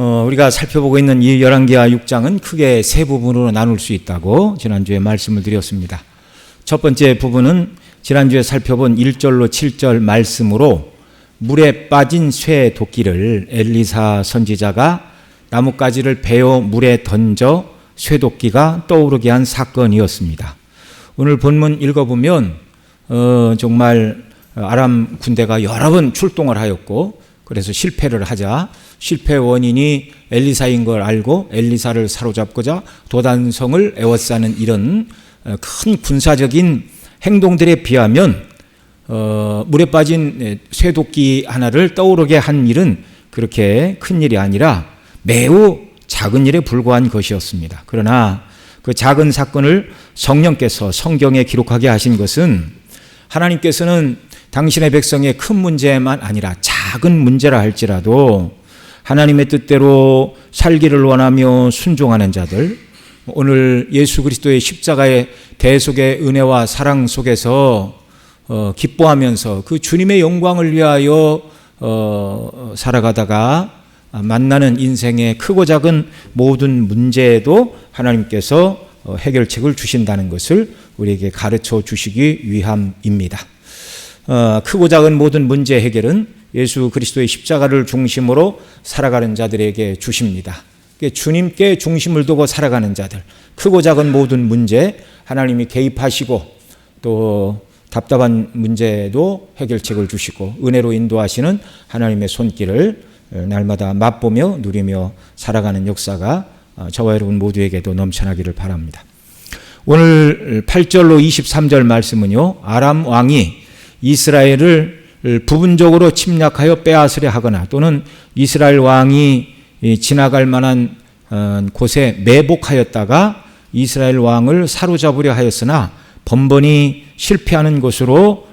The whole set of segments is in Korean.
우리가 살펴보고 있는 이 열왕기하 6장은 크게 세 부분으로 나눌 수 있다고 지난주에 말씀을 드렸습니다. 첫 번째 부분은 지난주에 살펴본 1절로 7절 말씀으로 물에 빠진 쇠 도끼를 엘리사 선지자가 나뭇가지를 베어 물에 던져 쇠도끼가 떠오르게 한 사건이었습니다. 오늘 본문 읽어보면 정말 아람 군대가 여러 번 출동을 하였고 그래서 실패를 하자 실패 원인이 엘리사인 걸 알고 엘리사를 사로잡고자 도단성을 에워싸는 이런 큰 군사적인 행동들에 비하면 물에 빠진 쇠도끼 하나를 떠오르게 한 일은 그렇게 큰 일이 아니라 매우 작은 일에 불과한 것이었습니다. 그러나 그 작은 사건을 성령께서 성경에 기록하게 하신 것은 하나님께서는 당신의 백성의 큰 문제만 아니라 작은 문제라 할지라도 하나님의 뜻대로 살기를 원하며 순종하는 자들, 오늘 예수 그리스도의 십자가의 대속의 은혜와 사랑 속에서 기뻐하면서 그 주님의 영광을 위하여 살아가다가 만나는 인생의 크고 작은 모든 문제에도 하나님께서 해결책을 주신다는 것을 우리에게 가르쳐 주시기 위함입니다. 크고 작은 모든 문제 해결은 예수 그리스도의 십자가를 중심으로 살아가는 자들에게 주십니다. 주님께 중심을 두고 살아가는 자들, 크고 작은 모든 문제 하나님이 개입하시고 또 답답한 문제도 해결책을 주시고 은혜로 인도하시는 하나님의 손길을 날마다 맛보며 누리며 살아가는 역사가 저와 여러분 모두에게도 넘쳐나기를 바랍니다. 오늘 8절로 23절 말씀은요, 아람 왕이 이스라엘을 부분적으로 침략하여 빼앗으려 하거나 또는 이스라엘 왕이 지나갈 만한 곳에 매복하였다가 이스라엘 왕을 사로잡으려 하였으나 번번이 실패하는 것으로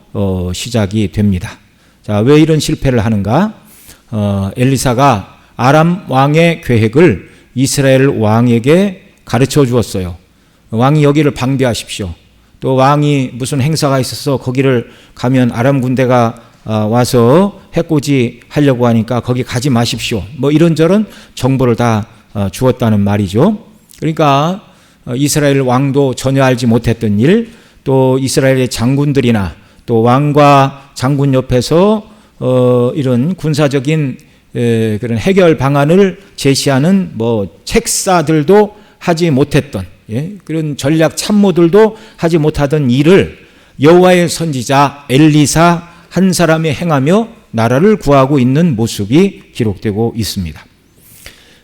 시작이 됩니다. 자, 왜 이런 실패를 하는가? 엘리사가 아람 왕의 계획을 이스라엘 왕에게 가르쳐 주었어요. 왕이 여기를 방비하십시오. 또 왕이 무슨 행사가 있어서 거기를 가면 아람 군대가 와서 해코지 하려고 하니까 거기 가지 마십시오. 뭐 이런저런 정보를 다 주었다는 말이죠. 그러니까 이스라엘 왕도 전혀 알지 못했던 일, 또 이스라엘의 장군들이나 또 왕과 장군 옆에서 이런 군사적인 그런 해결 방안을 제시하는 뭐 책사들도 하지 못했던 그런 전략 참모들도 하지 못하던 일을 여호와의 선지자 엘리사 한 사람이 행하며 나라를 구하고 있는 모습이 기록되고 있습니다.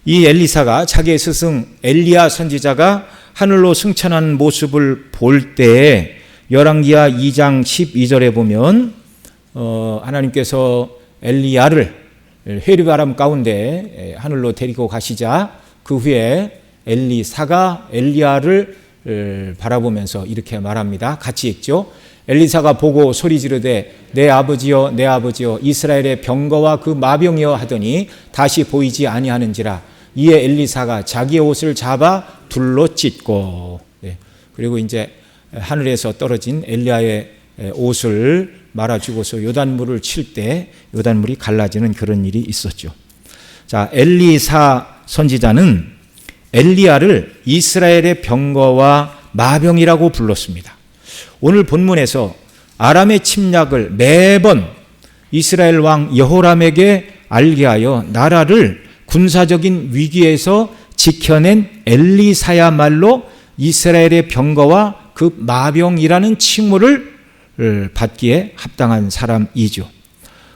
이 엘리사가 자기의 스승 엘리야 선지자가 하늘로 승천하는 모습을 볼 때에 열왕기하 2장 12절에 보면 하나님께서 엘리야를 회리바람 가운데 하늘로 데리고 가시자 그 후에 엘리사가 엘리야를 바라보면서 이렇게 말합니다. 같이 읽죠. 엘리사가 보고 소리 지르되 내 아버지여 내 아버지여 이스라엘의 병거와 그 마병이여 하더니 다시 보이지 아니하는지라. 이에 엘리사가 자기의 옷을 잡아 둘로 찢고 그리고 이제 하늘에서 떨어진 엘리야의 옷을 말아주고서 요단물을 칠 때 요단물이 갈라지는 그런 일이 있었죠. 자, 엘리사 선지자는 엘리야를 이스라엘의 병거와 마병이라고 불렀습니다. 오늘 본문에서 아람의 침략을 매번 이스라엘 왕 여호람에게 알게 하여 나라를 군사적인 위기에서 지켜낸 엘리사야말로 이스라엘의 병거와 그 마병이라는 칭호를 받기에 합당한 사람이죠.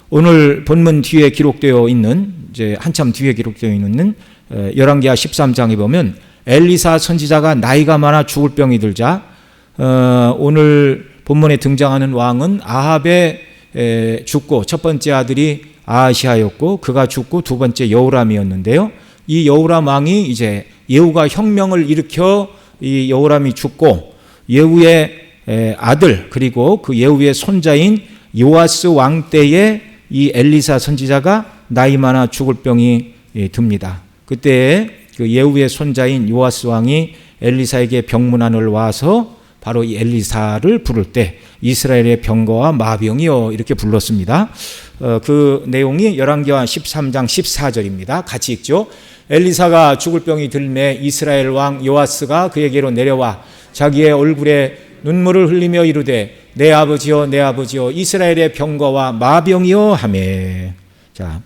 오늘 본문 뒤에 기록되어 있는 이제 한참 뒤에 기록되어 있는 열왕기하 13장에 보면 엘리사 선지자가 나이가 많아 죽을 병이 들자 오늘 본문에 등장하는 왕은 아합에 죽고 첫 번째 아들이 아하시아였고 그가 죽고 두 번째 여호람이었는데요. 이 여호람 왕이 이제 예후가 혁명을 일으켜 이 여호람이 죽고 예후의 아들 그리고 그 예후의 손자인 요아스 왕 때에 이 엘리사 선지자가 나이 많아 죽을 병이 듭니다. 그때 그 예후의 손자인 요아스 왕이 엘리사에게 병문안을 와서 바로 이 엘리사를 부를 때 이스라엘의 병거와 마병이여 이렇게 불렀습니다. 그 내용이 열왕기하 13장 14절입니다. 같이 읽죠. 엘리사가 죽을 병이 들매 이스라엘 왕 요아스가 그에게로 내려와 자기의 얼굴에 눈물을 흘리며 이르되 내 아버지여 내 아버지여 이스라엘의 병거와 마병이여 하매. 자,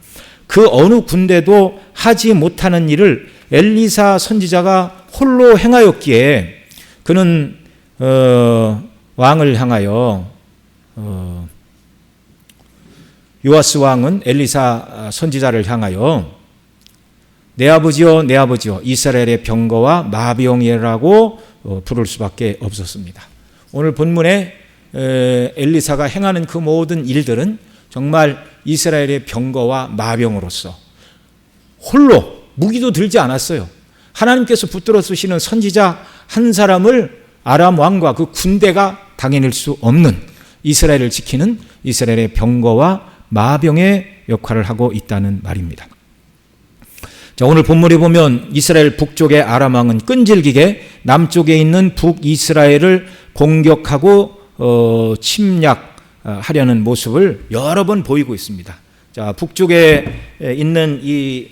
그 어느 군대도 하지 못하는 일을 엘리사 선지자가 홀로 행하였기에 그는 왕을 향하여 요아스 왕은 엘리사 선지자를 향하여 내 아버지여 내 아버지여 이스라엘의 병거와 마병이라고 부를 수밖에 없었습니다. 오늘 본문에 엘리사가 행하는 그 모든 일들은 정말 이스라엘의 병거와 마병으로서 홀로 무기도 들지 않았어요. 하나님께서 붙들어 쓰시는 선지자 한 사람을 아람 왕과 그 군대가 당해낼 수 없는 이스라엘을 지키는 이스라엘의 병거와 마병의 역할을 하고 있다는 말입니다. 자, 오늘 본문에 보면 이스라엘 북쪽의 아람 왕은 끈질기게 남쪽에 있는 북이스라엘을 공격하고 침략하려는 모습을 여러 번 보이고 있습니다. 자, 북쪽에 있는 이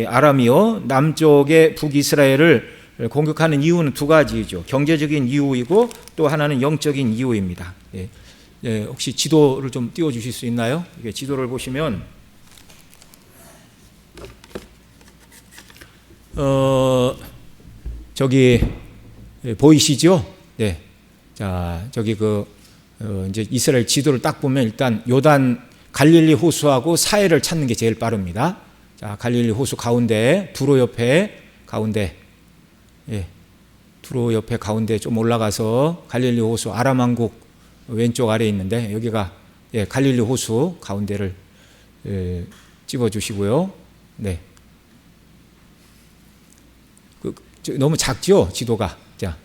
아람이요, 남쪽의 북이스라엘을 공격하는 이유는 두 가지죠. 경제적인 이유이고 또 하나는 영적인 이유입니다. 혹시 지도를 좀 띄워주실 수 있나요? 이게 지도를 보시면 저기 보이시죠? 네. 자, 저기 이제 이스라엘 지도를 딱 보면 일단 요단 갈릴리 호수하고 사해를 찾는 게 제일 빠릅니다. 자, 갈릴리 호수 가운데 두로 옆에 가운데, 두로 옆에 가운데 좀 올라가서 갈릴리 호수 아람 왕국 왼쪽 아래에 있는데 여기가 갈릴리 호수 가운데를 찍어 주시고요. 네. 너무 작죠? 지도가. 자.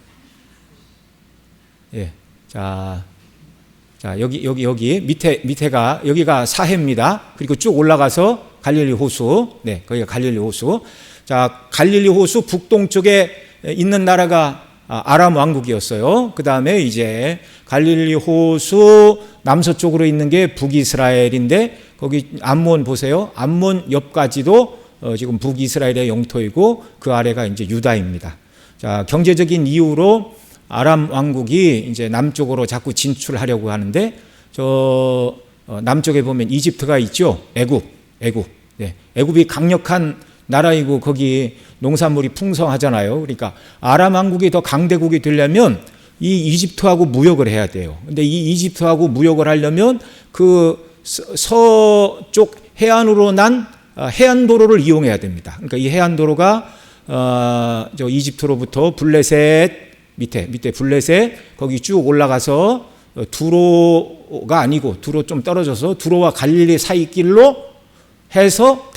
자, 여기 밑에가 여기가 사해입니다. 그리고 쭉 올라가서 갈릴리 호수. 네, 거기가 갈릴리 호수. 자, 갈릴리 호수 북동쪽에 있는 나라가 아람 왕국이었어요. 그 다음에 이제 갈릴리 호수 남서쪽으로 있는 게 북이스라엘인데 거기 암몬 보세요. 암몬 옆까지도 지금 북이스라엘의 영토이고 그 아래가 이제 유다입니다. 자, 경제적인 이유로 아람 왕국이 이제 남쪽으로 자꾸 진출하려고 하는데 남쪽에 보면 이집트가 있죠. 애굽. 네. 애굽이 강력한 나라이고 거기 농산물이 풍성하잖아요. 그러니까 아람 왕국이 더 강대국이 되려면 이 이집트하고 무역을 해야 돼요. 근데 이 이집트하고 무역을 하려면 그 서쪽 해안으로 난 해안도로를 이용해야 됩니다. 그러니까 이 해안도로가 저 이집트로부터 블레셋 밑에 블레셋 거기 쭉 올라가서 두로가 아니고 두로 좀 떨어져서 두로와 갈릴리 사이 길로 해서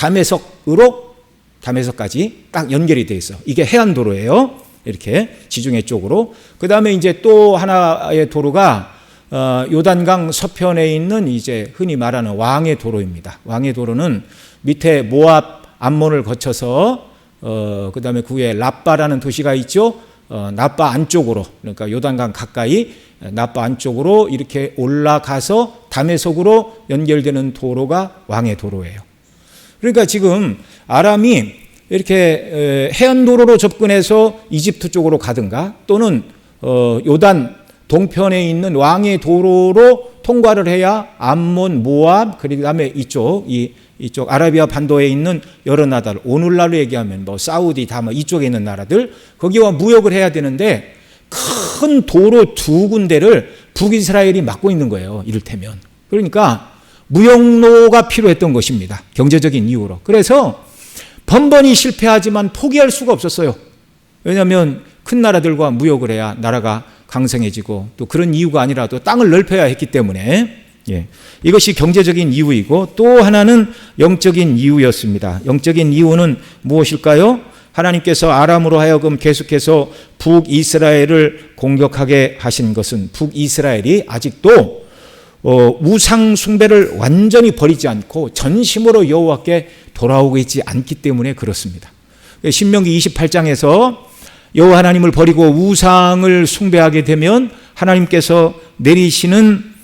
다메섹까지 딱 연결이 돼 있어. 이게 해안도로예요. 이렇게 지중해 쪽으로. 그 다음에 이제 또 하나의 도로가 요단강 서편에 있는 이제 흔히 말하는 왕의 도로입니다. 왕의 도로는 밑에 모압 암몬을 거쳐서 그 다음에 그 위에 라빠라는 도시가 있죠. 라빠 안쪽으로, 그러니까 요단강 가까이 라빠 안쪽으로 이렇게 올라가서 다메섹으로 연결되는 도로가 왕의 도로예요. 그러니까 지금 아람이 이렇게 해안도로로 접근해서 이집트 쪽으로 가든가 또는 요단 동편에 있는 왕의 도로로 통과를 해야 암몬, 모압, 그다음에 이쪽 아라비아 반도에 있는 여러 나라들, 오늘날로 얘기하면 뭐 사우디 다 이쪽에 있는 나라들 거기와 무역을 해야 되는데 큰 도로 두 군데를 북이스라엘이 막고 있는 거예요. 이를테면. 그러니까 무역로가 필요했던 것입니다. 경제적인 이유로. 그래서 번번이 실패하지만 포기할 수가 없었어요. 왜냐하면 큰 나라들과 무역을 해야 나라가 강성해지고 또 그런 이유가 아니라도 땅을 넓혀야 했기 때문에 이것이 경제적인 이유이고 또 하나는 영적인 이유였습니다. 영적인 이유는 무엇일까요? 하나님께서 아람으로 하여금 계속해서 북이스라엘을 공격하게 하신 것은 북이스라엘이 아직도 우상 숭배를 완전히 버리지 않고 전심으로 여호와께 돌아오고 있지 않기 때문에 그렇습니다. 신명기 28장에서 여호와 하나님을 버리고 우상을 숭배하게 되면 하나님께서 내리시는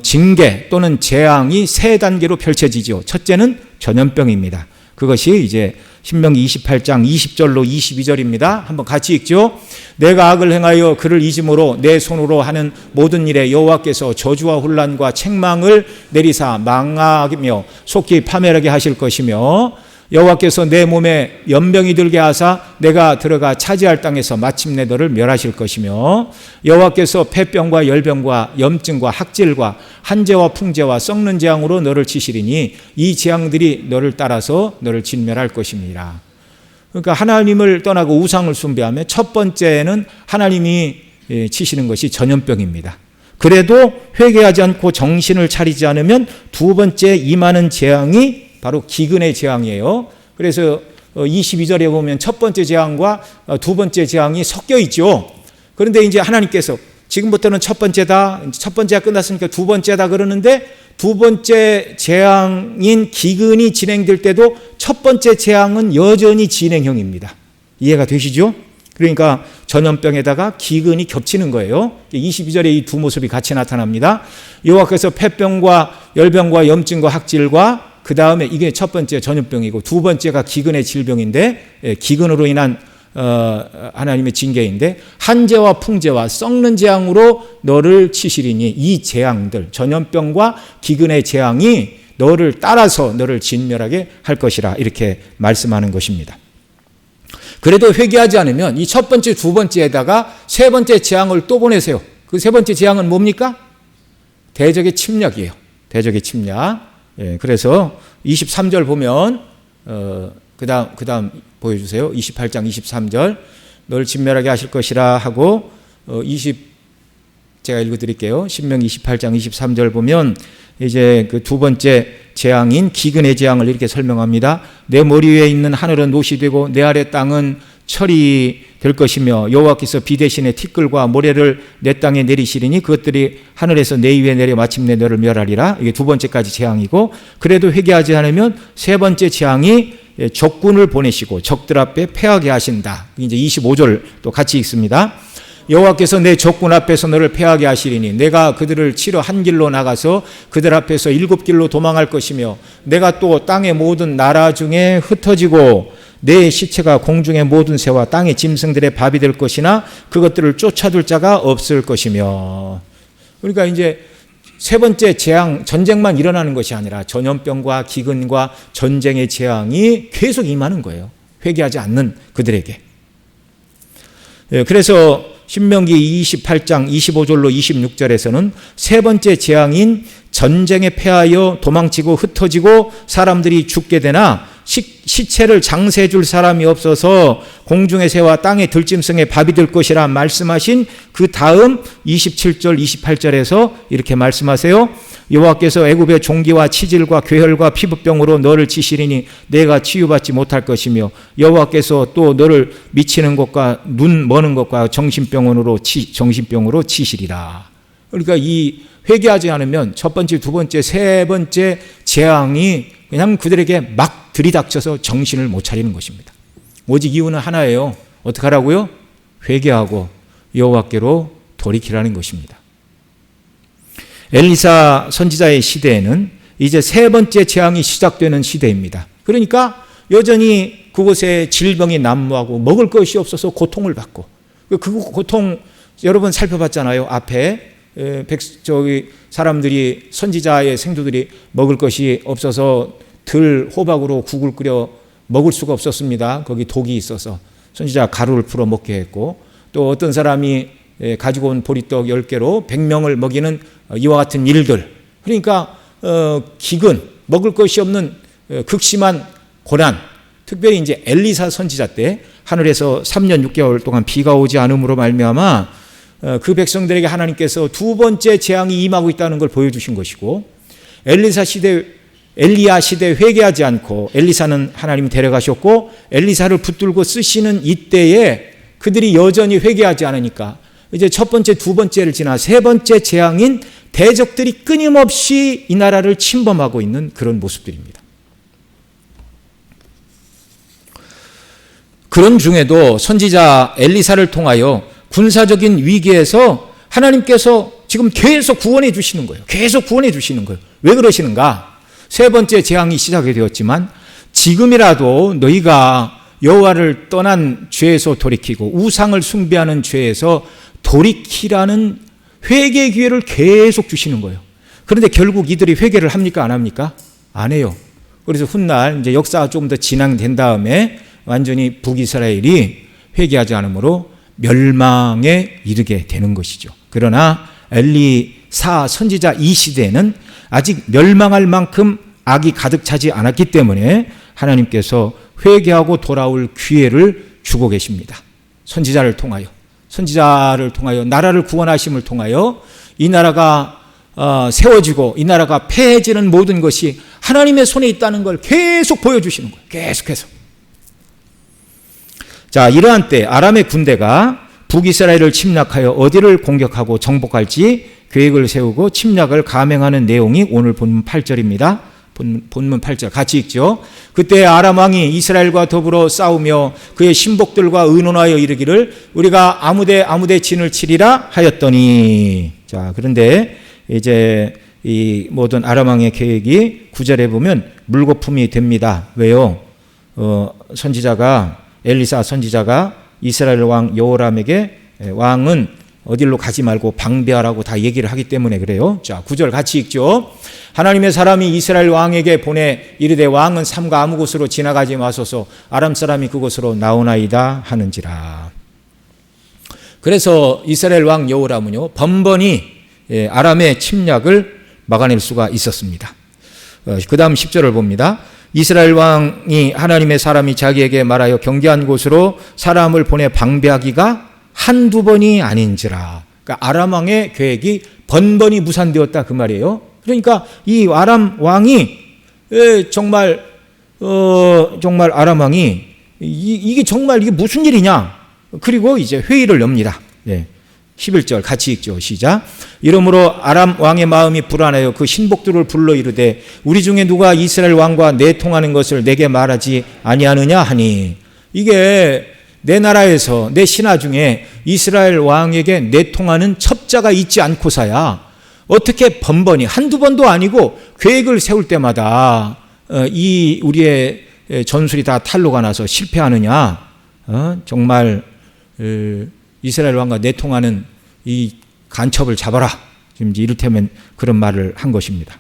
징계 또는 재앙이 세 단계로 펼쳐지죠. 첫째는 전염병입니다. 그것이 이제 신명기 28장 20절로 22절입니다. 한번 같이 읽죠. 내가 악을 행하여 그를 잊음으로 내 손으로 하는 모든 일에 여호와께서 저주와 혼란과 책망을 내리사 망하며 속히 파멸하게 하실 것이며 여호와께서 내 몸에 연병이 들게 하사 내가 들어가 차지할 땅에서 마침내 너를 멸하실 것이며 여호와께서 폐병과 열병과 염증과 학질과 한재와 풍재와 썩는 재앙으로 너를 치시리니 이 재앙들이 너를 따라서 너를 진멸할 것입니다. 그러니까 하나님을 떠나고 우상을 숭배하며 첫 번째는 하나님이 치시는 것이 전염병입니다. 그래도 회개하지 않고 정신을 차리지 않으면 두 번째 임하는 재앙이 바로 기근의 재앙이에요. 그래서 22절에 보면 첫 번째 재앙과 두 번째 재앙이 섞여 있죠. 그런데 이제 하나님께서 지금부터는 첫 번째다, 첫 번째가 끝났으니까 두 번째다 그러는데 두 번째 재앙인 기근이 진행될 때도 첫 번째 재앙은 여전히 진행형입니다. 이해가 되시죠? 그러니까 전염병에다가 기근이 겹치는 거예요. 22절에 이 두 모습이 같이 나타납니다. 여호와께서 폐병과 열병과 염증과 학질과 그 다음에 이게 첫 번째 전염병이고 두 번째가 기근의 질병인데 기근으로 인한 하나님의 징계인데 한재와 풍재와 썩는 재앙으로 너를 치시리니 이 재앙들 전염병과 기근의 재앙이 너를 따라서 너를 진멸하게 할 것이라 이렇게 말씀하는 것입니다. 그래도 회개하지 않으면 이 첫 번째 두 번째에다가 세 번째 재앙을 또 보내세요. 그 세 번째 재앙은 뭡니까? 대적의 침략이에요. 대적의 침략. 예, 그래서 23절 보면 그 다음 보여주세요. 28장 23절 너를 진멸하게 하실 것이라 하고 제가 읽어드릴게요. 신명기 28장 23절 보면 이제 그 두 번째 재앙인 기근의 재앙을 이렇게 설명합니다. 내 머리 위에 있는 하늘은 노시 되고 내 아래 땅은 철이 될 것이며 여호와께서 비 대신에 티끌과 모래를 내 땅에 내리시리니 그것들이 하늘에서 내 위에 내려 마침내 너를 멸하리라. 이게 두 번째까지 재앙이고 그래도 회개하지 않으면 세 번째 재앙이 적군을 보내시고 적들 앞에 패하게 하신다. 이제 25절 또 같이 읽습니다. 여호와께서 내 적군 앞에서 너를 패하게 하시리니 내가 그들을 치러 한 길로 나가서 그들 앞에서 7길로 도망할 것이며 내가 또 땅의 모든 나라 중에 흩어지고 내 시체가 공중의 모든 새와 땅의 짐승들의 밥이 될 것이나 그것들을 쫓아둘 자가 없을 것이며. 그러니까 이제 세 번째 재앙, 전쟁만 일어나는 것이 아니라 전염병과 기근과 전쟁의 재앙이 계속 임하는 거예요. 회개하지 않는 그들에게. 그래서 신명기 28장 25절로 26절에서는 세 번째 재앙인 전쟁에 패하여 도망치고 흩어지고 사람들이 죽게 되나 시체를 장세해 줄 사람이 없어서 공중의 새와 땅의 들짐승의 밥이 될 것이라 말씀하신 그 다음 27절 28절에서 이렇게 말씀하세요. 여호와께서 애굽의 종기와 치질과 괴혈과 피부병으로 너를 치시리니 내가 치유받지 못할 것이며 여호와께서 또 너를 미치는 것과 눈 머는 것과 정신병으로 치시리라. 그러니까 이 회개하지 않으면 첫 번째, 두 번째, 세 번째 재앙이 그냥 그들에게 막 들이닥쳐서 정신을 못 차리는 것입니다. 오직 이유는 하나예요. 어떻게 하라고요? 회개하고 여호와께로 돌이키라는 것입니다. 엘리사 선지자의 시대에는 이제 세 번째 재앙이 시작되는 시대입니다. 그러니까 여전히 그곳에 질병이 난무하고 먹을 것이 없어서 고통을 받고 그 고통 여러분 살펴봤잖아요. 앞에 사람들이 선지자의 생도들이 먹을 것이 없어서 들 호박으로 국을 끓여 먹을 수가 없었습니다. 거기 독이 있어서 선지자 가루를 풀어 먹게 했고 또 어떤 사람이 가지고 온 보리떡 10개로 100명을 먹이는 이와 같은 일들. 그러니까 기근, 먹을 것이 없는 극심한 고난. 특별히 이제 엘리사 선지자 때 하늘에서 3년 6개월 동안 비가 오지 않음으로 말미암아 그 백성들에게 하나님께서 두 번째 재앙이 임하고 있다는 걸 보여주신 것이고 엘리야 시대 회개하지 않고 엘리사는 하나님이 데려가셨고 엘리사를 붙들고 쓰시는 이때에 그들이 여전히 회개하지 않으니까 이제 첫 번째, 두 번째를 지나 세 번째 재앙인 대적들이 끊임없이 이 나라를 침범하고 있는 그런 모습들입니다. 그런 중에도 선지자 엘리사를 통하여 군사적인 위기에서 하나님께서 지금 계속 구원해 주시는 거예요. 계속 구원해 주시는 거예요. 왜 그러시는가? 세 번째 재앙이 시작이 되었지만 지금이라도 너희가 여호와를 떠난 죄에서 돌이키고 우상을 숭배하는 죄에서 돌이키라는 회개 기회를 계속 주시는 거예요. 그런데 결국 이들이 회개를 합니까? 안 합니까? 안 해요. 그래서 훗날 이제 역사가 조금 더 진행된 다음에 완전히 북이스라엘이 회개하지 않으므로 멸망에 이르게 되는 것이죠. 그러나 엘리사 선지자 이 시대에는 아직 멸망할 만큼 악이 가득 차지 않았기 때문에 하나님께서 회개하고 돌아올 기회를 주고 계십니다. 선지자를 통하여 나라를 구원하심을 통하여 이 나라가 세워지고 이 나라가 패해지는 모든 것이 하나님의 손에 있다는 걸 계속 보여주시는 거예요. 계속해서. 자, 이러한 때 아람의 군대가 북이스라엘을 침략하여 어디를 공격하고 정복할지 계획을 세우고 침략을 감행하는 내용이 오늘 본문 8절입니다. 본문 8절 같이 읽죠. 그때 아람 왕이 이스라엘과 더불어 싸우며 그의 신복들과 의논하여 이르기를 우리가 아무데 진을 치리라 하였더니, 자, 그런데 이제 이 모든 아람 왕의 계획이 9절에 보면 물거품이 됩니다. 왜요? 엘리사 선지자가 이스라엘 왕 여호람에게 왕은 어디로 가지 말고 방비하라고 다 얘기를 하기 때문에 그래요. 자, 9절 같이 읽죠. 하나님의 사람이 이스라엘 왕에게 보내 이르되 왕은 삼가 아무 곳으로 지나가지 마소서 아람 사람이 그곳으로 나오나이다 하는지라. 그래서 이스라엘 왕 여호람은요 번번이 아람의 침략을 막아낼 수가 있었습니다. 그 다음 10절을 봅니다. 이스라엘 왕이 하나님의 사람이 자기에게 말하여 경계한 곳으로 사람을 보내 방비하기가 한두 번이 아닌지라. 그러니까 아람 왕의 계획이 번번이 무산되었다 그 말이에요. 그러니까 이 아람 왕이 정말 아람 왕이 이게 무슨 일이냐. 그리고 이제 회의를 엽니다. 11절 같이 읽죠. 시작. 이러므로 아람 왕의 마음이 불안하여 그 신복들을 불러 이르되 우리 중에 누가 이스라엘 왕과 내통하는 것을 내게 말하지 아니하느냐 하니, 이게 내 나라에서 내 신하 중에 이스라엘 왕에게 내통하는 첩자가 있지 않고서야 어떻게 번번이 한두 번도 아니고 계획을 세울 때마다 이 우리의 전술이 다 탄로가 나서 실패하느냐. 정말 이스라엘 왕과 내통하는 이 간첩을 잡아라. 지금 이를테면 그런 말을 한 것입니다.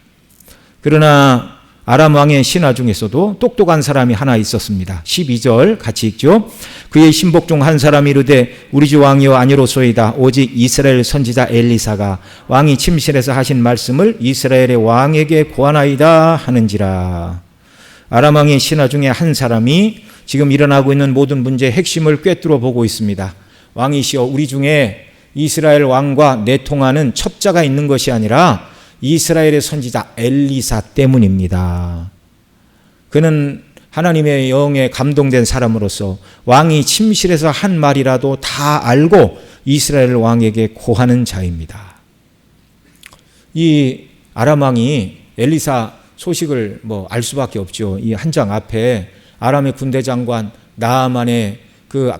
그러나 아람 왕의 신하 중에서도 똑똑한 사람이 하나 있었습니다. 12절 같이 읽죠. 그의 신복 중 한 사람이 이르되 우리 주 왕이여 아니로소이다. 오직 이스라엘 선지자 엘리사가 왕이 침실에서 하신 말씀을 이스라엘의 왕에게 고하나이다 하는지라. 아람 왕의 신하 중에 한 사람이 지금 일어나고 있는 모든 문제의 핵심을 꿰뚫어 보고 있습니다. 왕이시여 우리 중에 이스라엘 왕과 내통하는 첩자가 있는 것이 아니라 이스라엘의 선지자 엘리사 때문입니다. 그는 하나님의 영에 감동된 사람으로서 왕이 침실에서 한 말이라도 다 알고 이스라엘 왕에게 고하는 자입니다. 이 아람 왕이 엘리사 소식을 알 수밖에 없죠. 이 한 장 앞에 아람의 군대 장관 나아만의 그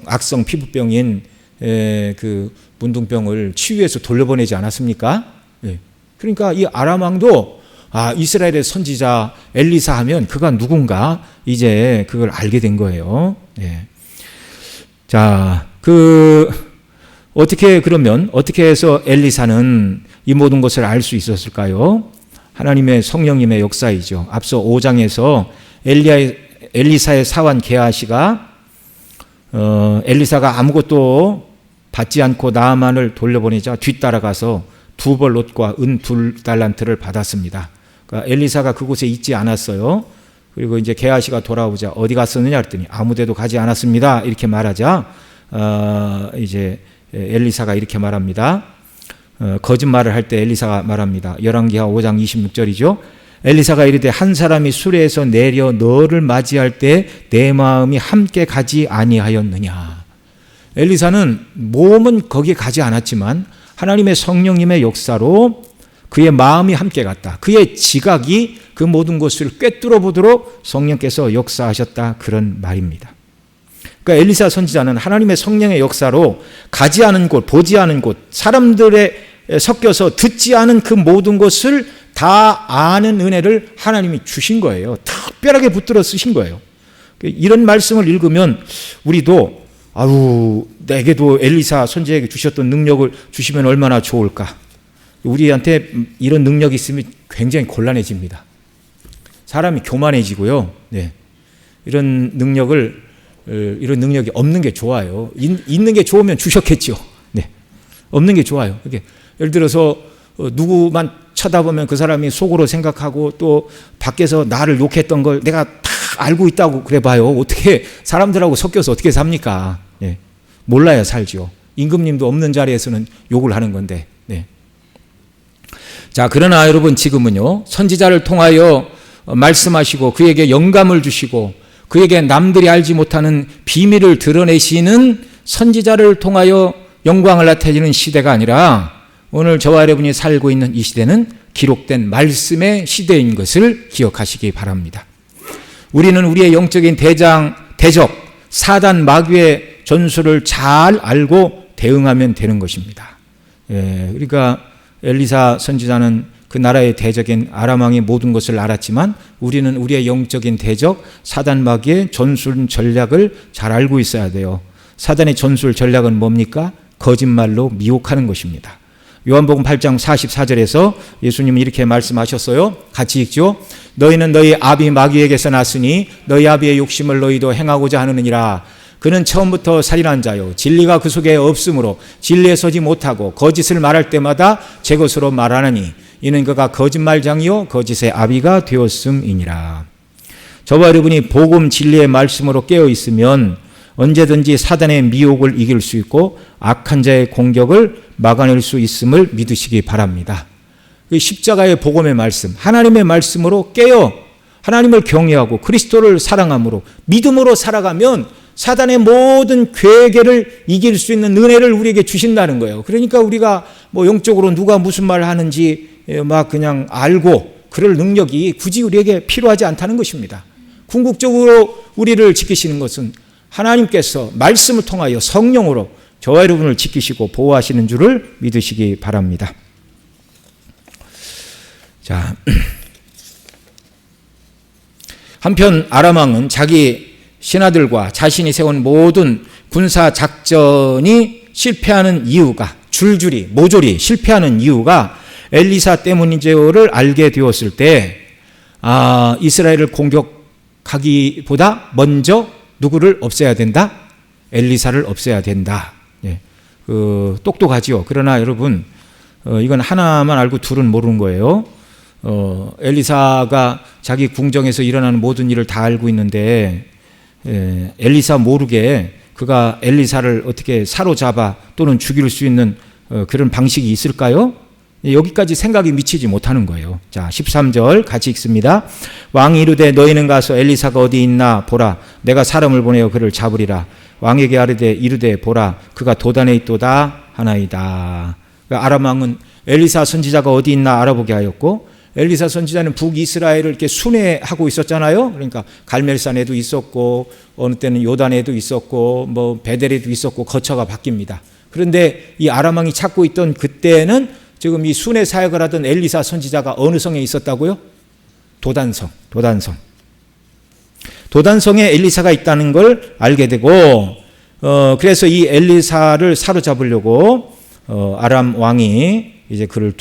악성 피부병인 그 문둥병을 치유해서 돌려보내지 않았습니까? 그러니까 이 아람 왕도 이스라엘의 선지자 엘리사 하면 그가 누군가 이제 그걸 알게 된 거예요. 자, 어떻게 해서 엘리사는 이 모든 것을 알 수 있었을까요? 하나님의 성령님의 역사이죠. 앞서 5장에서 엘리사의 사환 게하시가 엘리사가 아무것도 받지 않고 나아만을 돌려보내자 뒤따라가서 두 벌 옷과 은 2달란트를 받았습니다. 그러니까 엘리사가 그곳에 있지 않았어요. 그리고 이제 게하시가 돌아오자 어디 갔었느냐 했더니 아무데도 가지 않았습니다. 이렇게 말하자 이제 엘리사가 이렇게 말합니다. 거짓말을 할 때 엘리사가 말합니다. 열왕기하 5장 26절이죠. 엘리사가 이르되 한 사람이 수레에서 내려 너를 맞이할 때 내 마음이 함께 가지 아니하였느냐. 엘리사는 몸은 거기에 가지 않았지만 하나님의 성령님의 역사로 그의 마음이 함께 갔다. 그의 지각이 그 모든 것을 꿰뚫어 보도록 성령께서 역사하셨다. 그런 말입니다. 그러니까 엘리사 선지자는 하나님의 성령의 역사로 가지 않은 곳, 보지 않은 곳, 사람들의 섞여서 듣지 않은 그 모든 것을 다 아는 은혜를 하나님이 주신 거예요. 특별하게 붙들어 쓰신 거예요. 이런 말씀을 읽으면 우리도 내게도 엘리사 선지자에게 주셨던 능력을 주시면 얼마나 좋을까. 우리한테 이런 능력이 있으면 굉장히 곤란해집니다. 사람이 교만해지고요. 네. 이런 능력이 없는 게 좋아요. 있는 게 좋으면 주셨겠죠. 네. 없는 게 좋아요. 예를 들어서 누구만 쳐다보면 그 사람이 속으로 생각하고 또 밖에서 나를 욕했던 걸 내가 다 알고 있다고 그래 봐요. 어떻게 사람들하고 섞여서 어떻게 삽니까? 네. 몰라야 살죠. 임금님도 없는 자리에서는 욕을 하는 건데. 네. 자, 그러나 여러분 지금은요, 선지자를 통하여 말씀하시고 그에게 영감을 주시고 그에게 남들이 알지 못하는 비밀을 드러내시는 선지자를 통하여 영광을 나타내는 시대가 아니라 오늘 저와 여러분이 살고 있는 이 시대는 기록된 말씀의 시대인 것을 기억하시기 바랍니다. 우리는 우리의 영적인 대적, 사단 마귀의 전술을 잘 알고 대응하면 되는 것입니다. 그러니까 엘리사 선지자는 그 나라의 대적인 아람 왕의 모든 것을 알았지만 우리는 우리의 영적인 대적, 사단 마귀의 전술 전략을 잘 알고 있어야 돼요. 사단의 전술 전략은 뭡니까? 거짓말로 미혹하는 것입니다. 요한복음 8장 44절에서 예수님은 이렇게 말씀하셨어요. 같이 읽죠. 너희는 너희 아비 마귀에게서 났으니 너희 아비의 욕심을 너희도 행하고자 하느니라. 그는 처음부터 살인한 자요 진리가 그 속에 없으므로 진리에 서지 못하고 거짓을 말할 때마다 제 것으로 말하느니 이는 그가 거짓말장이요 거짓의 아비가 되었음이니라. 저와 여러분이 복음 진리의 말씀으로 깨어 있으면 언제든지 사단의 미혹을 이길 수 있고 악한 자의 공격을 막아낼 수 있음을 믿으시기 바랍니다. 십자가의 복음의 말씀, 하나님의 말씀으로 깨어 하나님을 경외하고 그리스도를 사랑함으로 믿음으로 살아가면 사단의 모든 괴계를 이길 수 있는 은혜를 우리에게 주신다는 거예요. 그러니까 우리가 영적으로 누가 무슨 말을 하는지 막 그냥 알고 그럴 능력이 굳이 우리에게 필요하지 않다는 것입니다. 궁극적으로 우리를 지키시는 것은 하나님께서 말씀을 통하여 성령으로 저와 여러분을 지키시고 보호하시는 줄을 믿으시기 바랍니다. 자, 한편 아람 왕은 자기 신하들과 자신이 세운 모든 군사 작전이 실패하는 이유가 줄줄이 모조리 실패하는 이유가 엘리사 때문인지를 알게 되었을 때 이스라엘을 공격하기보다 먼저 누구를 없애야 된다? 엘리사를 없애야 된다. 예. 똑똑하지요. 그러나 여러분 이건 하나만 알고 둘은 모르는 거예요. 엘리사가 자기 궁정에서 일어나는 모든 일을 다 알고 있는데 엘리사 모르게 그가 엘리사를 어떻게 사로잡아 또는 죽일 수 있는 그런 방식이 있을까요? 여기까지 생각이 미치지 못하는 거예요. 자, 13절 같이 읽습니다. 왕이 이르되 너희는 가서 엘리사가 어디 있나 보라. 내가 사람을 보내어 그를 잡으리라. 왕에게 이르되 보라. 그가 도단에 있도다 하나이다. 그러니까 아람 왕은 엘리사 선지자가 어디 있나 알아보게 하였고 엘리사 선지자는 북이스라엘을 이렇게 순회하고 있었잖아요. 그러니까 갈멜산에도 있었고 어느 때는 요단에도 있었고 베델에도 있었고 거처가 바뀝니다. 그런데 이 아람 왕이 찾고 있던 그때는 지금 이 순회 사역을 하던 엘리사 선지자가 어느 성에 있었다고요? 도단성에 엘리사가 있다는 걸 알게 되고 그래서 이 엘리사를 사로잡으려고 아람 왕이 이제 그를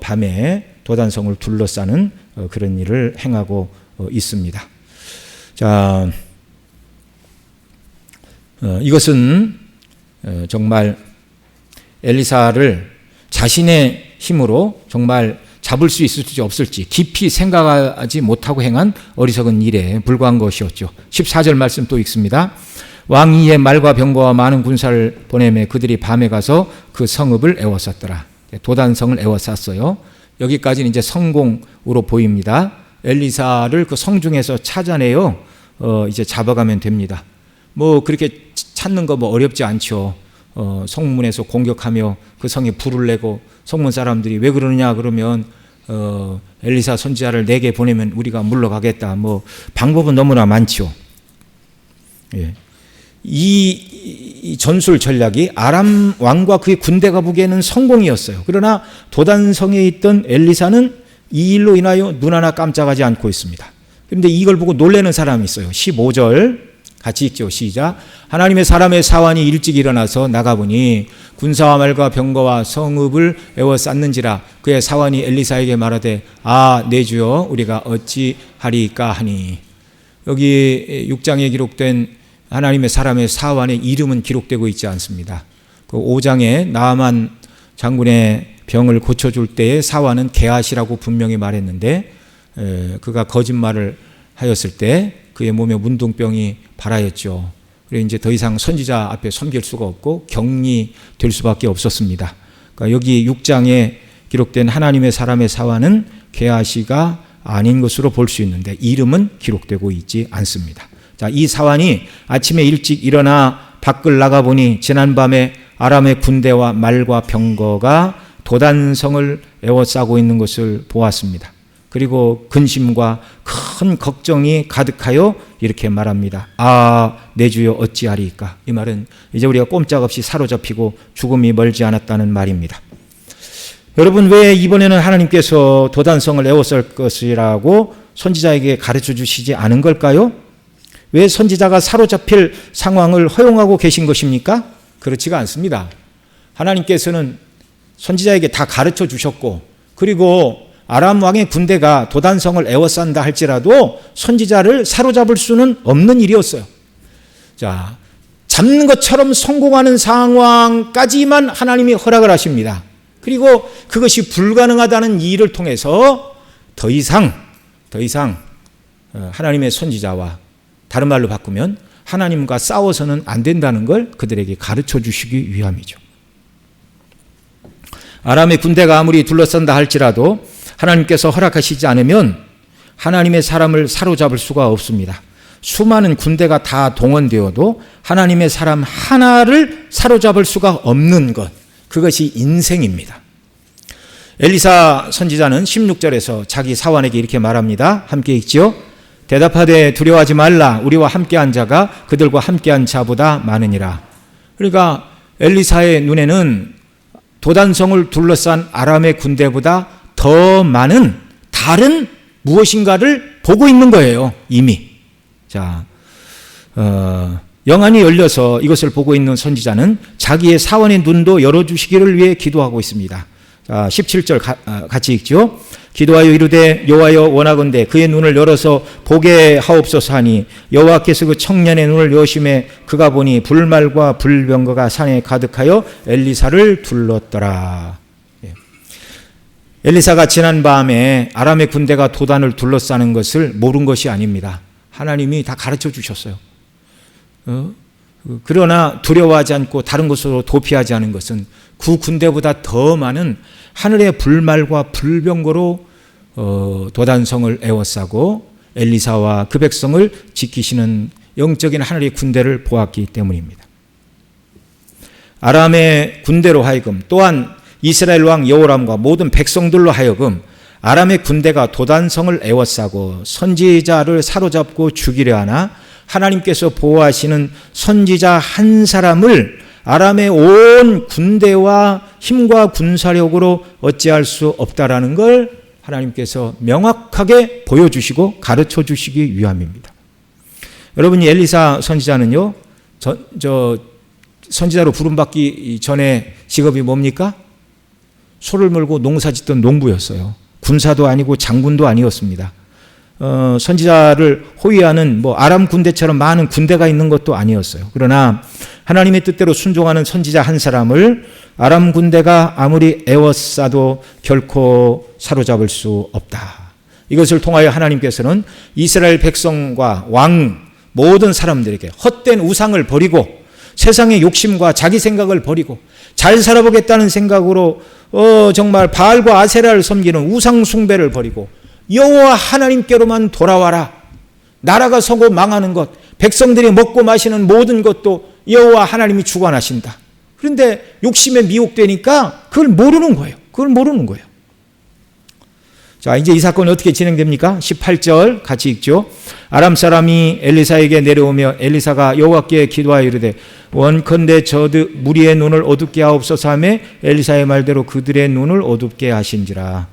밤에 도단성을 둘러싸는 그런 일을 행하고 있습니다. 자, 이것은 정말 엘리사를 자신의 힘으로 정말 잡을 수 있을지 없을지 깊이 생각하지 못하고 행한 어리석은 일에 불과한 것이었죠. 14절 말씀 또 읽습니다. 왕이 이에 말과 병거와 많은 군사를 보내매 그들이 밤에 가서 그 성읍을 에워쌌더라. 도단성을 에워쌌어요. 여기까지는 이제 성공으로 보입니다. 엘리사를 그 성중에서 찾아내요. 이제 잡아가면 됩니다. 그렇게 찾는 거 어렵지 않죠. 성문에서 공격하며 그 성에 불을 내고 성문 사람들이 왜 그러느냐 그러면 엘리사 선지자를 내게 보내면 우리가 물러가겠다. 방법은 너무나 많죠. 예. 이 전술 전략이 아람 왕과 그의 군대가 보기에는 성공이었어요. 그러나 도단성에 있던 엘리사는 이 일로 인하여 눈 하나 깜짝하지 않고 있습니다. 그런데 이걸 보고 놀라는 사람이 있어요. 15절 같이 읽죠. 시작. 하나님의 사람의 사환이 일찍 일어나서 나가보니 군사와 말과 병거와 성읍을 에워쌌는지라. 그의 사환이 엘리사에게 말하되 내 주여 우리가 어찌하리까 하니. 여기 6장에 기록된 하나님의 사람의 사환의 이름은 기록되고 있지 않습니다. 그 5장에 나아만 장군의 병을 고쳐줄 때의 사환은 게하시라고 분명히 말했는데 그가 거짓말을 하였을 때 그의 몸에 문둥병이 발하였죠. 그래서 이제 더 이상 선지자 앞에 섬길 수가 없고 격리될 수밖에 없었습니다. 그러니까 여기 6장에 기록된 하나님의 사람의 사환은 게하시가 아닌 것으로 볼 수 있는데 이름은 기록되고 있지 않습니다. 자, 이 사환이 아침에 일찍 일어나 밖을 나가보니 지난밤에 아람의 군대와 말과 병거가 도단성을 에워싸고 있는 것을 보았습니다. 그리고 근심과 큰 걱정이 가득하여 이렇게 말합니다. 내 주여 어찌하리까. 이 말은 이제 우리가 꼼짝없이 사로잡히고 죽음이 멀지 않았다는 말입니다. 여러분, 왜 이번에는 하나님께서 도단성을 에워쌀 것이라고 선지자에게 가르쳐 주시지 않은 걸까요? 왜 선지자가 사로잡힐 상황을 허용하고 계신 것입니까? 그렇지가 않습니다. 하나님께서는 선지자에게 다 가르쳐 주셨고, 그리고 아람 왕의 군대가 도단성을 에워싼다 할지라도 선지자를 사로잡을 수는 없는 일이었어요. 자, 잡는 것처럼 성공하는 상황까지만 하나님이 허락을 하십니다. 그리고 그것이 불가능하다는 일을 통해서 더 이상 하나님의 선지자와, 다른 말로 바꾸면 하나님과 싸워서는 안 된다는 걸 그들에게 가르쳐 주시기 위함이죠. 아람의 군대가 아무리 둘러싼다 할지라도 하나님께서 허락하시지 않으면 하나님의 사람을 사로잡을 수가 없습니다. 수많은 군대가 다 동원되어도 하나님의 사람 하나를 사로잡을 수가 없는 것, 그것이 인생입니다. 엘리사 선지자는 16절에서 자기 사환에게 이렇게 말합니다. 함께 읽지요. 대답하되 두려워하지 말라. 우리와 함께한 자가 그들과 함께한 자보다 많으니라. 그러니까 엘리사의 눈에는 도단성을 둘러싼 아람의 군대보다 더 많은 다른 무엇인가를 보고 있는 거예요. 이미. 자, 영안이 열려서 이것을 보고 있는 선지자는 자기의 사원의 눈도 열어주시기를 위해 기도하고 있습니다. 자, 17절 같이 읽죠. 기도하여 이르되 여호와여 원하건대 그의 눈을 열어서 보게 하옵소서 하니 여호와께서 그 청년의 눈을 여심해 그가 보니 불말과 불병거가 산에 가득하여 엘리사를 둘렀더라. 엘리사가 지난 밤에 아람의 군대가 도단을 둘러싸는 것을 모른 것이 아닙니다. 하나님이 다 가르쳐 주셨어요. 그러나 두려워하지 않고 다른 곳으로 도피하지 않은 것은 그 군대보다 더 많은 하늘의 불말과 불병거로 도단성을 에워싸고 엘리사와 그 백성을 지키시는 영적인 하늘의 군대를 보았기 때문입니다. 아람의 군대로 하여금, 또한 이스라엘 왕 여호람과 모든 백성들로 하여금 아람의 군대가 도단성을 에워싸고 선지자를 사로잡고 죽이려 하나 하나님께서 보호하시는 선지자 한 사람을 아람의 온 군대와 힘과 군사력으로 어찌할 수 없다라는 걸 하나님께서 명확하게 보여주시고 가르쳐 주시기 위함입니다. 여러분이 엘리사 선지자는요, 선지자로 부름받기 전에 직업이 뭡니까? 소를 몰고 농사 짓던 농부였어요. 군사도 아니고 장군도 아니었습니다. 선지자를 호위하는 아람 군대처럼 많은 군대가 있는 것도 아니었어요. 그러나 하나님의 뜻대로 순종하는 선지자 한 사람을 아람 군대가 아무리 에워싸도 결코 사로잡을 수 없다. 이것을 통하여 하나님께서는 이스라엘 백성과 왕 모든 사람들에게 헛된 우상을 버리고 세상의 욕심과 자기 생각을 버리고 잘 살아보겠다는 생각으로 정말 바알과 아세라를 섬기는 우상 숭배를 버리고 여호와 하나님께로만 돌아와라. 나라가 서고 망하는 것, 백성들이 먹고 마시는 모든 것도 여호와 하나님이 주관하신다. 그런데 욕심에 미혹되니까 그걸 모르는 거예요. 자, 이제 이 사건이 어떻게 진행됩니까? 18절 같이 읽죠. 아람 사람이 엘리사에게 내려오며 엘리사가 여호와께 기도하여 이르되 원컨대 무리의 눈을 어둡게 하옵소서 하며 엘리사의 말대로 그들의 눈을 어둡게 하신지라.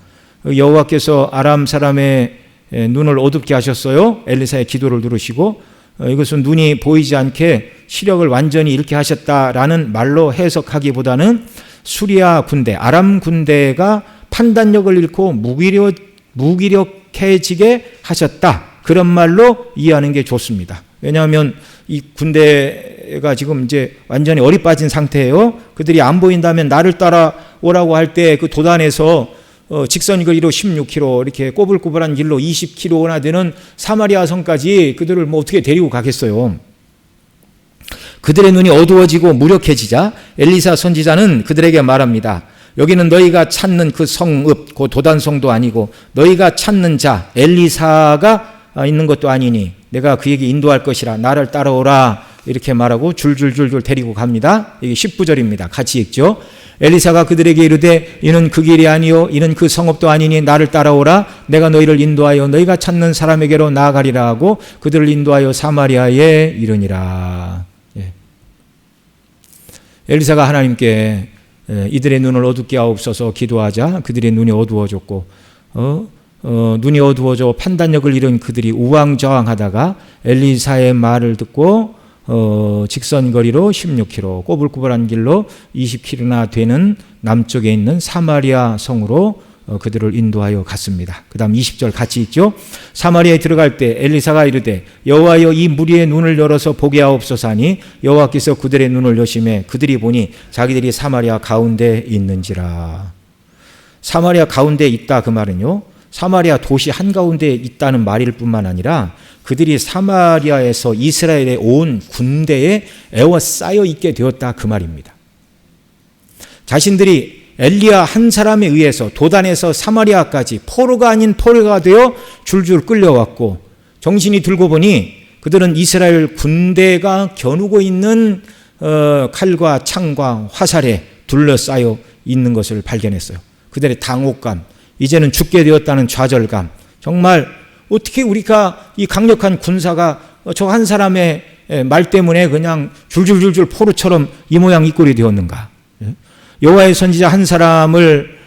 여호와께서 아람 사람의 눈을 어둡게 하셨어요. 엘리사의 기도를 들으시고 이것은 눈이 보이지 않게 시력을 완전히 잃게 하셨다라는 말로 해석하기보다는 수리아 군대, 아람 군대가 판단력을 잃고 무기력해지게 하셨다. 그런 말로 이해하는 게 좋습니다. 왜냐하면 이 군대가 지금 이제 완전히 얼이 빠진 상태예요. 그들이 안 보인다면 나를 따라오라고 할 때 그 도단에서 직선 거리로 16km 이렇게 꼬불꼬불한 길로 20km나 되는 사마리아 성까지 그들을 뭐 어떻게 데리고 가겠어요. 그들의 눈이 어두워지고 무력해지자 엘리사 선지자는 그들에게 말합니다. 여기는 너희가 찾는 그 성읍, 그 도단성도 아니고 너희가 찾는 자 엘리사가 있는 것도 아니니 내가 그에게 인도할 것이라 나를 따라오라 이렇게 말하고 줄줄줄줄 데리고 갑니다. 이게 19절입니다. 같이 읽죠. 엘리사가 그들에게 이르되 이는 그 길이 아니요 이는 그 성읍도 아니니 나를 따라오라 내가 너희를 인도하여 너희가 찾는 사람에게로 나아가리라 하고 그들을 인도하여 사마리아에 이르니라. 예. 엘리사가 하나님께 이들의 눈을 어둡게 하옵소서 기도하자 그들의 눈이 어두워졌고 눈이 어두워져 판단력을 잃은 그들이 우왕좌왕하다가 엘리사의 말을 듣고 직선거리로 16km 꼬불꼬불한 길로 20km나 되는 남쪽에 있는 사마리아 성으로 그들을 인도하여 갔습니다. 그 다음 20절 같이 읽죠. 사마리아에 들어갈 때 엘리사가 이르되 여호와여 이 무리의 눈을 열어서 보게 하옵소서 하니 여호와께서 그들의 눈을 여시매 그들이 보니 자기들이 사마리아 가운데 있는지라. 사마리아 가운데 있다 그 말은요 사마리아 도시 한가운데 있다는 말일 뿐만 아니라 그들이 사마리아에서 이스라엘에 온 군대에 에워싸여 있게 되었다 그 말입니다. 자신들이 엘리야 한 사람에 의해서 도단에서 사마리아까지 포로가 아닌 포로가 되어 줄줄 끌려왔고 정신이 들고 보니 그들은 이스라엘 군대가 겨누고 있는 칼과 창과 화살에 둘러싸여 있는 것을 발견했어요. 그들의 당혹감, 이제는 죽게 되었다는 좌절감, 정말 어떻게 우리가 이 강력한 군사가 저 한 사람의 말 때문에 그냥 줄줄줄줄 포로처럼 이 모양 이 꼴이 되었는가. 여호와의 선지자 한 사람을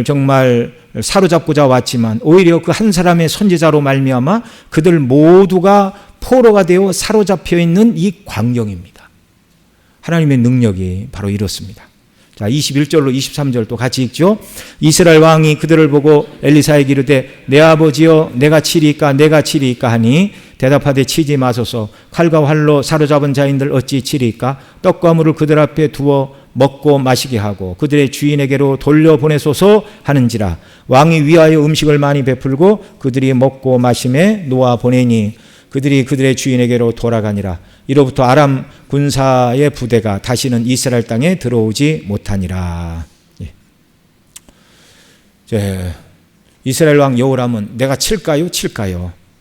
정말 사로잡고자 왔지만 오히려 그 한 사람의 선지자로 말미암아 그들 모두가 포로가 되어 사로잡혀 있는 이 광경입니다. 하나님의 능력이 바로 이렇습니다. 자, 21절로 23절 또 같이 읽죠. 이스라엘 왕이 그들을 보고 엘리사에게 이르되 내 아버지여 내가 치리이까 내가 치리이까 하니 대답하되 치지 마소서 칼과 활로 사로잡은 자인들 어찌 치리이까 떡과 물을 그들 앞에 두어 먹고 마시게 하고 그들의 주인에게로 돌려보내소서 하는지라. 왕이 위하여 음식을 많이 베풀고 그들이 먹고 마심에 놓아 보내니 그들이 그들의 주인에게로 돌아가니라. 이로부터 아람 군사의 부대가 다시는 이스라엘 땅에 들어오지 못하니라. 예. 이스라엘 왕 여호람은 내가 칠까요?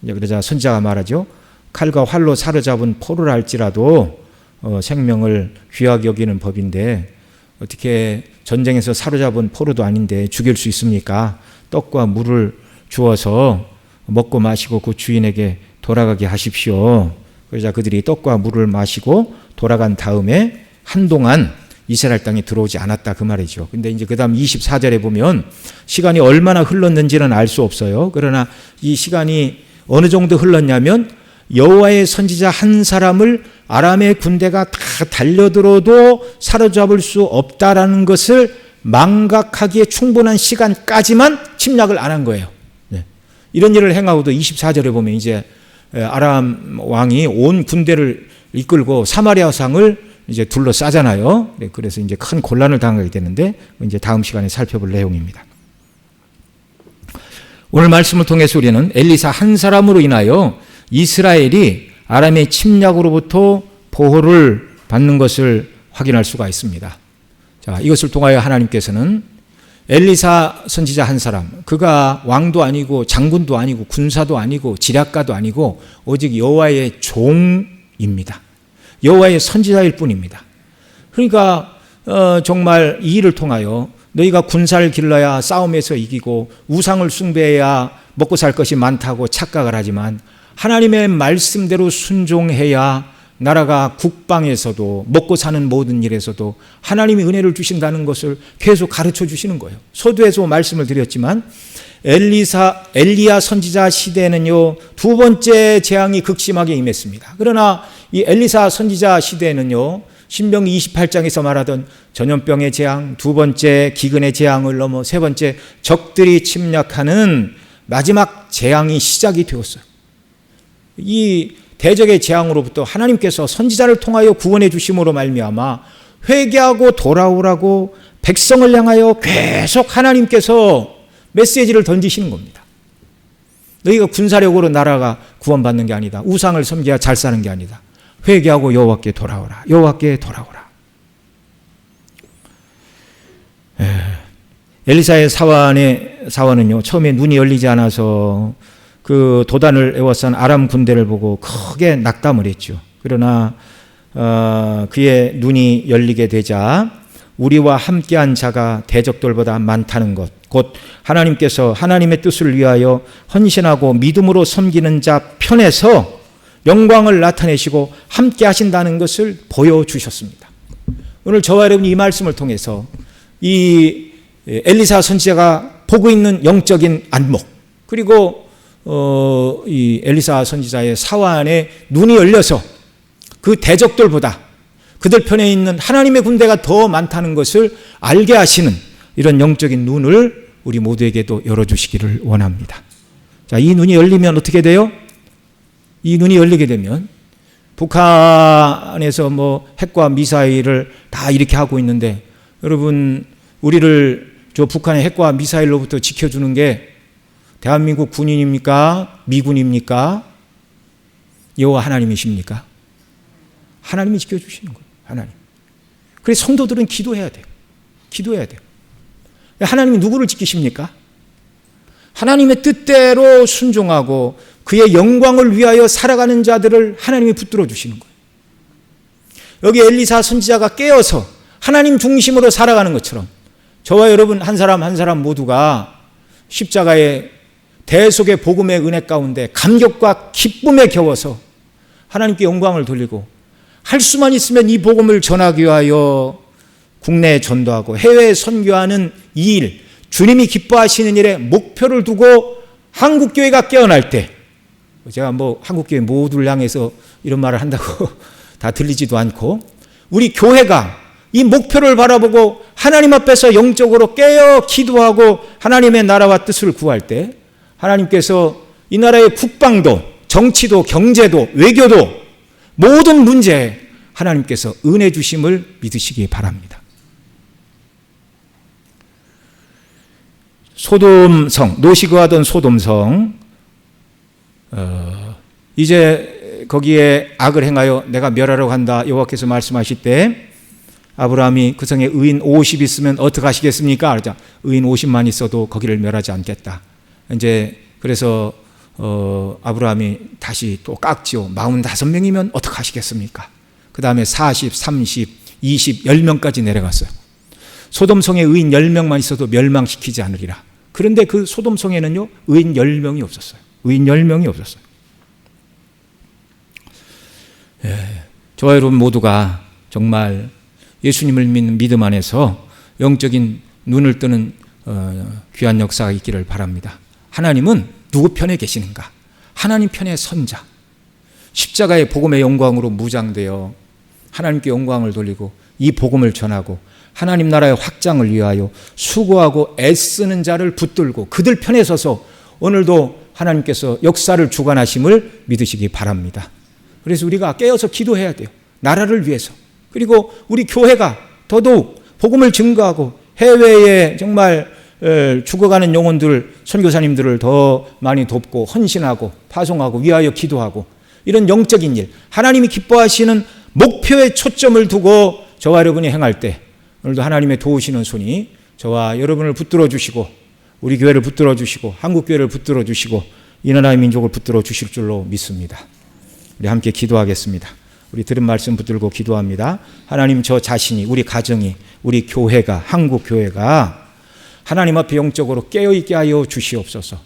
그러자 선지자가 말하죠. 칼과 활로 사로잡은 포로를 할지라도 생명을 귀하게 여기는 법인데 어떻게 전쟁에서 사로잡은 포로도 아닌데 죽일 수 있습니까? 떡과 물을 주어서 먹고 마시고 그 주인에게 돌아가게 하십시오. 그러자 그들이 떡과 물을 마시고 돌아간 다음에 한동안 이스라엘 땅에 들어오지 않았다 그 말이죠. 근데 이제 그 다음 24절에 보면 시간이 얼마나 흘렀는지는 알 수 없어요. 그러나 이 시간이 어느 정도 흘렀냐면 여호와의 선지자 한 사람을 아람의 군대가 다 달려들어도 사로잡을 수 없다라는 것을 망각하기에 충분한 시간까지만 침략을 안 한 거예요. 네. 이런 일을 행하고도 24절에 보면 이제 아람 왕이 온 군대를 이끌고 사마리아 성을 이제 둘러싸잖아요. 그래서 이제 큰 곤란을 당하게 되는데 이제 다음 시간에 살펴볼 내용입니다. 오늘 말씀을 통해서 우리는 엘리사 한 사람으로 인하여 이스라엘이 아람의 침략으로부터 보호를 받는 것을 확인할 수가 있습니다. 자, 이것을 통하여 하나님께서는 엘리사 선지자 한 사람, 그가 왕도 아니고 장군도 아니고 군사도 아니고 지략가도 아니고 오직 여호와의 종입니다. 여호와의 선지자일 뿐입니다. 그러니까 정말 이 일을 통하여 너희가 군사를 길러야 싸움에서 이기고 우상을 숭배해야 먹고 살 것이 많다고 착각을 하지만 하나님의 말씀대로 순종해야 나라가 국방에서도 먹고 사는 모든 일에서도 하나님이 은혜를 주신다는 것을 계속 가르쳐 주시는 거예요. 서두에서 말씀을 드렸지만 엘리야 선지자 시대에는요, 두 번째 재앙이 극심하게 임했습니다. 그러나 이 엘리사 선지자 시대에는요, 신명기 28장에서 말하던 전염병의 재앙, 두 번째 기근의 재앙을 넘어 세 번째 적들이 침략하는 마지막 재앙이 시작이 되었어요. 이 대적의 재앙으로부터 하나님께서 선지자를 통하여 구원해 주심으로 말미암아 회개하고 돌아오라고 백성을 향하여 계속 하나님께서 메시지를 던지시는 겁니다. 너희가 군사력으로 나라가 구원받는 게 아니다. 우상을 섬겨야 잘 사는 게 아니다. 회개하고 여호와께 돌아오라. 여호와께 돌아오라. 엘리사의 사원은요, 처음에 눈이 열리지 않아서 그 도단을 에워싼 아람 군대를 보고 크게 낙담을 했죠. 그러나 그의 눈이 열리게 되자 우리와 함께한 자가 대적들보다 많다는 것, 곧 하나님께서 하나님의 뜻을 위하여 헌신하고 믿음으로 섬기는 자 편에서 영광을 나타내시고 함께 하신다는 것을 보여주셨습니다. 오늘 저와 여러분이 이 말씀을 통해서 이 엘리사 선지자가 보고 있는 영적인 안목, 그리고 이 엘리사 선지자의 사환에 눈이 열려서 그 대적들보다 그들 편에 있는 하나님의 군대가 더 많다는 것을 알게 하시는 이런 영적인 눈을 우리 모두에게도 열어주시기를 원합니다. 자, 이 눈이 열리면 어떻게 돼요? 이 눈이 열리게 되면 북한에서 뭐 핵과 미사일을 다 이렇게 하고 있는데, 여러분, 우리를 저 북한의 핵과 미사일로부터 지켜주는 게 대한민국 군인입니까? 미군입니까? 여호와 하나님이십니까? 하나님이 지켜주시는 거예요. 하나님. 그래서 성도들은 기도해야 돼요. 기도해야 돼요. 하나님이 누구를 지키십니까? 하나님의 뜻대로 순종하고 그의 영광을 위하여 살아가는 자들을 하나님이 붙들어 주시는 거예요. 여기 엘리사 선지자가 깨어서 하나님 중심으로 살아가는 것처럼 저와 여러분 한 사람 한 사람 모두가 십자가의 대속의 복음의 은혜 가운데 감격과 기쁨에 겨워서 하나님께 영광을 돌리고, 할 수만 있으면 이 복음을 전하기 위하여 국내에 전도하고 해외에 선교하는 이 일, 주님이 기뻐하시는 일에 목표를 두고 한국교회가 깨어날 때, 제가 뭐 한국교회 모두를 향해서 이런 말을 한다고 다 들리지도 않고, 우리 교회가 이 목표를 바라보고 하나님 앞에서 영적으로 깨어 기도하고 하나님의 나라와 뜻을 구할 때 하나님께서 이 나라의 국방도, 정치도, 경제도, 외교도 모든 문제에 하나님께서 은혜 주심을 믿으시기 바랍니다. 소돔성, 노시그하던 소돔성, 이제 거기에 악을 행하여 내가 멸하려고 한다 여호와께서 말씀하실 때 아브라함이 그 성에 의인 50 있으면 어떻게 하시겠습니까? 그러자 의인 50만 있어도 거기를 멸하지 않겠다. 이제 그래서 아브라함이 다시 또 깎지요. 45명이면 어떻게 하시겠습니까? 그 다음에 40, 30, 20, 10명까지 내려갔어요. 소돔성에 의인 10명만 있어도 멸망시키지 않으리라. 그런데 그 소돔성에는요, 의인 10명이 없었어요. 의인 10명이 없었어요. 저와 여러분 모두가 정말 예수님을 믿는 믿음 안에서 영적인 눈을 뜨는 귀한 역사가 있기를 바랍니다. 하나님은 누구 편에 계시는가? 하나님 편에 선자, 십자가의 복음의 영광으로 무장되어 하나님께 영광을 돌리고 이 복음을 전하고 하나님 나라의 확장을 위하여 수고하고 애쓰는 자를 붙들고 그들 편에 서서 오늘도 하나님께서 역사를 주관하심을 믿으시기 바랍니다. 그래서 우리가 깨어서 기도해야 돼요. 나라를 위해서. 그리고 우리 교회가 더더욱 복음을 증거하고 해외에 정말 죽어가는 영혼들, 선교사님들을 더 많이 돕고 헌신하고 파송하고 위하여 기도하고 이런 영적인 일, 하나님이 기뻐하시는 목표에 초점을 두고 저와 여러분이 행할 때 오늘도 하나님의 도우시는 손이 저와 여러분을 붙들어 주시고 우리 교회를 붙들어 주시고 한국교회를 붙들어 주시고 이 나라의 민족을 붙들어 주실 줄로 믿습니다. 우리 함께 기도하겠습니다. 우리 들은 말씀 붙들고 기도합니다. 하나님, 저 자신이, 우리 가정이, 우리 교회가, 한국교회가 하나님 앞에 영적으로 깨어있게 하여 주시옵소서.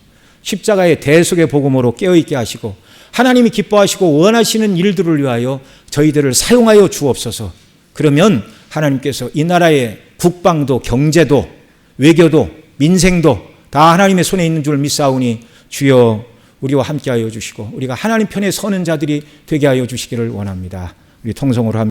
십자가의 대속의 복음으로 깨어있게 하시고 하나님이 기뻐하시고 원하시는 일들을 위하여 저희들을 사용하여 주옵소서. 그러면 하나님께서 이 나라의 국방도 경제도 외교도 민생도 다 하나님의 손에 있는 줄 믿사오니 주여 우리와 함께하여 주시고 우리가 하나님 편에 서는 자들이 되게 하여 주시기를 원합니다. 우리 통성으로 합니다.